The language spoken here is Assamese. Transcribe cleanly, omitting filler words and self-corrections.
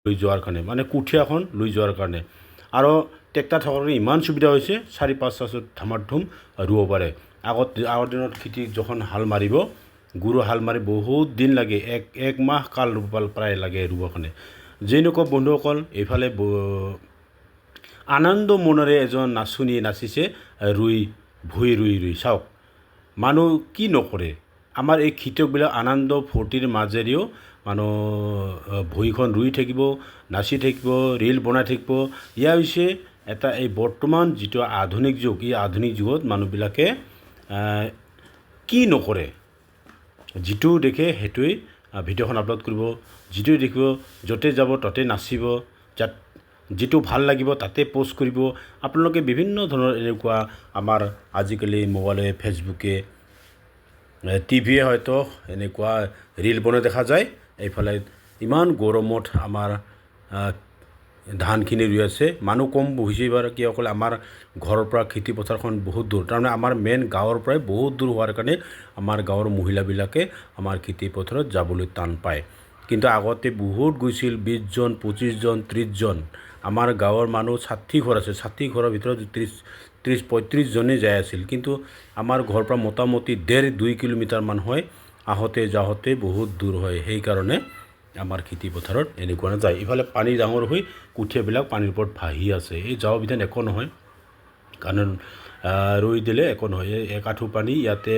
লৈ যোৱাৰ কাৰণে মানে কঠীয়াখন লৈ যোৱাৰ কাৰণে আৰু ট্ৰেক্টৰ থকাৰ কাৰণে ইমান সুবিধা হৈছে 4-5 চাছত ধামাধুম ৰুব পাৰে আগৰ দিনত খেতি যখন হাল মাৰিব গুৰু হাল মাৰি বহুত দিন লাগে এক মাহ কাল প্ৰায় লাগে ৰুবৰ কাৰণে যেনেকুৱা বন্ধুসকল এইফালে আনন্দ মনেৰে এজন নাচনী নাচিছে ভুই ৰুই চাওক মানুহ কি নকৰে আমাৰ এই খেতিয়কবিলাক আনন্দ ফূৰ্তিৰ মাজেৰেও মানুহ ভুইখন ৰুই থাকিব নাচি থাকিব ৰীল বনাই থাকিব ইয়া হৈছে এটা এই বৰ্তমান যিটো আধুনিক যুগ এই আধুনিক যুগত মানুহবিলাকে কি নকৰে যিটো দেখে সেইটোৱে ভিডিঅ'খন আপলোড কৰিব যিটো দেখিব য'তে যাব ততে নাচিব যিটো ভাল লাগিব তাতে পোষ্ট কৰিব আপোনালোকে বিভিন্ন ধৰণৰ এনেকুৱা আমাৰ আজিকালি মোবাইলে ফেচবুকে টিভিয়ে হয়তো এনেকুৱা ৰীল বনাই দেখা যায় এইফালে ইমান গৰমত আমাৰ ধানখিনি ৰুই আছে মানুহ কম বহিছে এইবাৰ কি অকল আমাৰ ঘৰৰ পৰা খেতি পথাৰখন বহুত দূৰ তাৰমানে আমাৰ মেইন গাঁৱৰ পৰাই বহুত দূৰ হোৱাৰ কাৰণে আমাৰ গাঁৱৰ মহিলাবিলাকে আমাৰ খেতি পথাৰত যাবলৈ টান পায় কিন্তু আগতে বহুত গৈছিল 20 জন 25 জন 30 জন আমাৰ গাঁৱৰ মানুহ 60 ঘৰ আছে 60 ঘৰৰ ভিতৰত 30-35 জনে যাই আছিল কিন্তু আমাৰ ঘৰৰ পৰা মোটামুটি 1.5-2 কিলোমিটাৰ মান হয় আহোঁতে যাওঁতে বহুত দূৰ হয় সেইকাৰণে আমাৰ খেতি পথাৰত এনেকুৱা নাযায় ইফালে পানী ডাঙৰ হৈ কঠীয়াবিলাক পানীৰ ওপৰত ভাহি আছে এই যাওঁ বিধান একো নহয় কাৰণ ৰুই দিলে একো নহয় এক আঁঠু পানী ইয়াতে